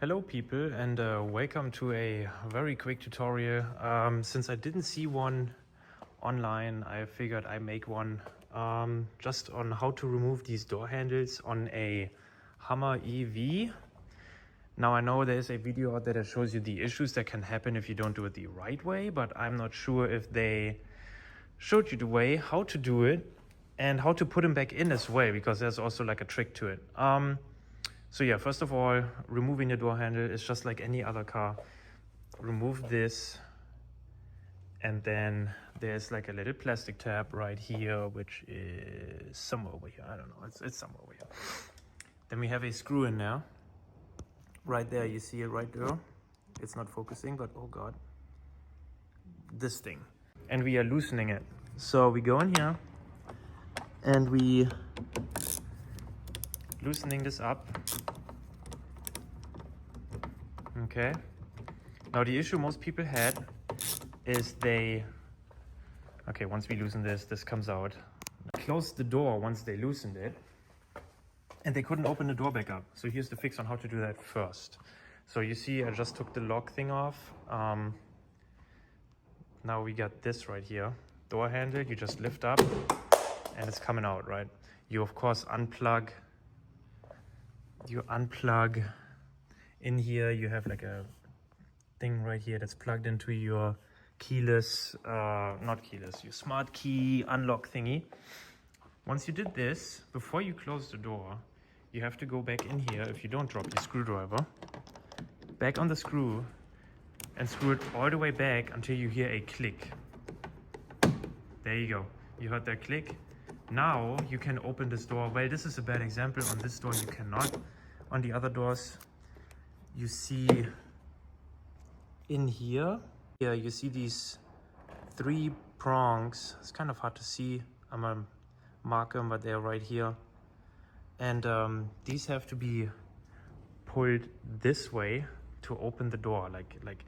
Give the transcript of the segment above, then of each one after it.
Hello people, and welcome to a very quick tutorial. Since I didn't see one online, I figured I make one just on how to remove these door handles on a Hummer EV. Now I know there's a video out there that shows you the issues that can happen if you don't do it the right way, but I'm not sure if they showed you the way how to do it and how to put them back in as well, because there's also like a trick to it. So yeah, first of all, removing the door handle is just like any other car. Remove this, and then there's like a little plastic tab right here, which is somewhere over here. I don't know, it's somewhere over here. Then we have a screw in there. Right there, you see it right there. It's not focusing, but oh God. This thing. And we are loosening it. So we go in here, and we loosening this up. Okay. Now the issue most people had is once we loosen this comes out. Closed the door once they loosened it, and they couldn't open the door back up. So here's the fix on how to do that first. So you see, I just took the lock thing off. Now we got this right here. Door handle, you just lift up, and it's coming out, right? You of course unplug. You unplug. In here you have like a thing right here that's plugged into your keyless, your smart key unlock thingy. Once you did this, before you close the door, you have to go back in here, if you don't drop your screwdriver, back on the screw and screw it all the way back until you hear a click. There you go. You heard that click. Now you can open this door. Well, this is a bad example. On this door you cannot. On the other doors, you see in here, you see these 3 prongs. It's kind of hard to see. I'm gonna mark them, but they're right here. And these have to be pulled this way to open the door. Like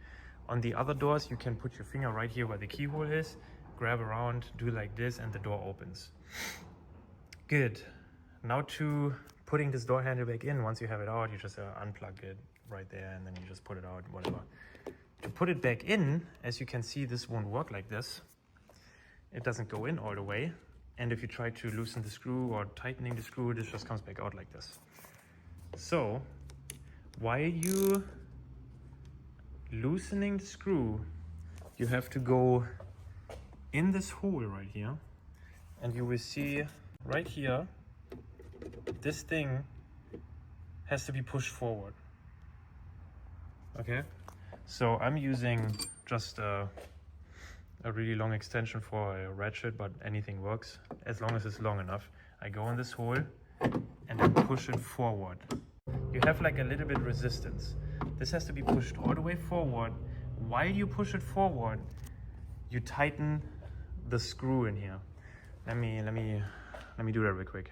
on the other doors, you can put your finger right here where the keyhole is, grab around, do like this, and the door opens. Good. Now to putting this door handle back in. Once you have it out, you just unplug it right there, and then you just put it out, whatever. To put it back in, as you can see, this won't work like this. It doesn't go in all the way. And if you try to loosen the screw or tightening the screw, this just comes back out like this. So while you loosening the screw, you have to go in this hole right here, and you will see right here, this thing has to be pushed forward. Okay, so I'm using just a really long extension for a ratchet, but anything works as long as it's long enough. I go in this hole and then push it forward. You have like a little bit resistance. This has to be pushed all the way forward. While you push it forward, you tighten the screw in here. Let me do that real quick.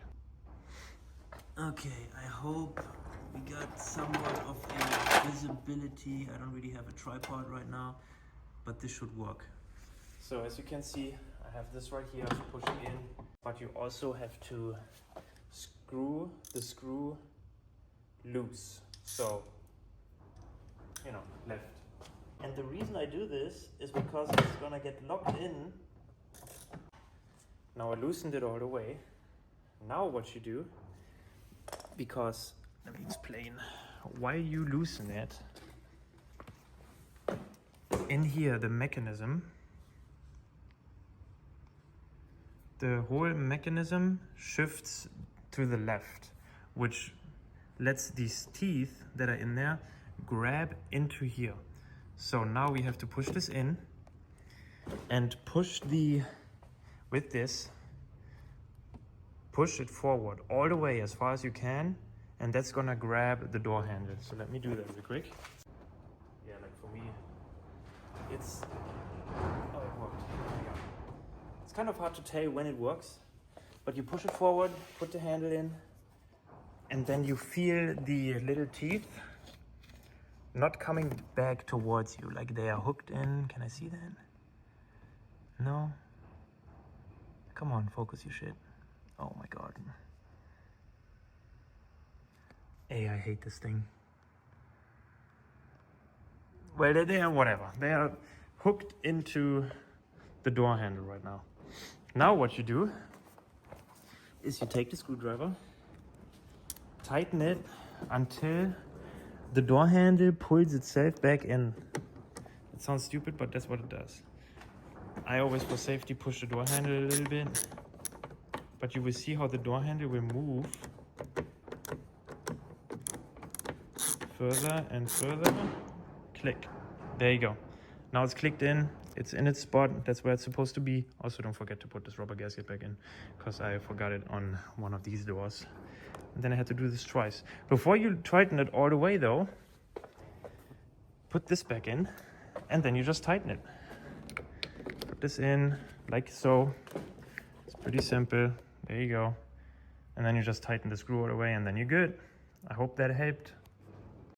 Okay, I hope we got somewhat of a visibility. I don't really have a tripod right now, but this should work. So as you can see, I have this right here to push it in, but you also have to screw the screw loose. So, left. And the reason I do this is because it's gonna get locked in. Now I loosened it all the way. Now what you do, because, let me explain, while you loosen it, in here the mechanism, the whole mechanism shifts to the left, which lets these teeth that are in there grab into here. So now we have to push this in and push with this, push it forward all the way as far as you can, and that's gonna grab the door handle. So let me do that real quick. Yeah, like for me, it worked. It's kind of hard to tell when it works, but you push it forward, put the handle in, and then you feel the little teeth not coming back towards you, like they are hooked in. Can I see that? No? Come on, focus your shit. Oh my God. Hey, I hate this thing. well, they're there, whatever. They are hooked into the door handle right now. Now what you do is you take the screwdriver, tighten it until the door handle pulls itself back in. It sounds stupid, but that's what it does. I always, for safety, push the door handle a little bit, but you will see how the door handle will move further and further. Click. There you go. Now it's clicked in. It's in its spot. That's where it's supposed to be. Also, don't forget to put this rubber gasket back in, because I forgot it on one of these doors. And then I had to do this twice. Before you tighten it all the way though, put this back in, and then you just tighten it. Put this in like so. It's pretty simple. There you go. And then you just tighten the screw all the way, and then you're good. I hope that helped.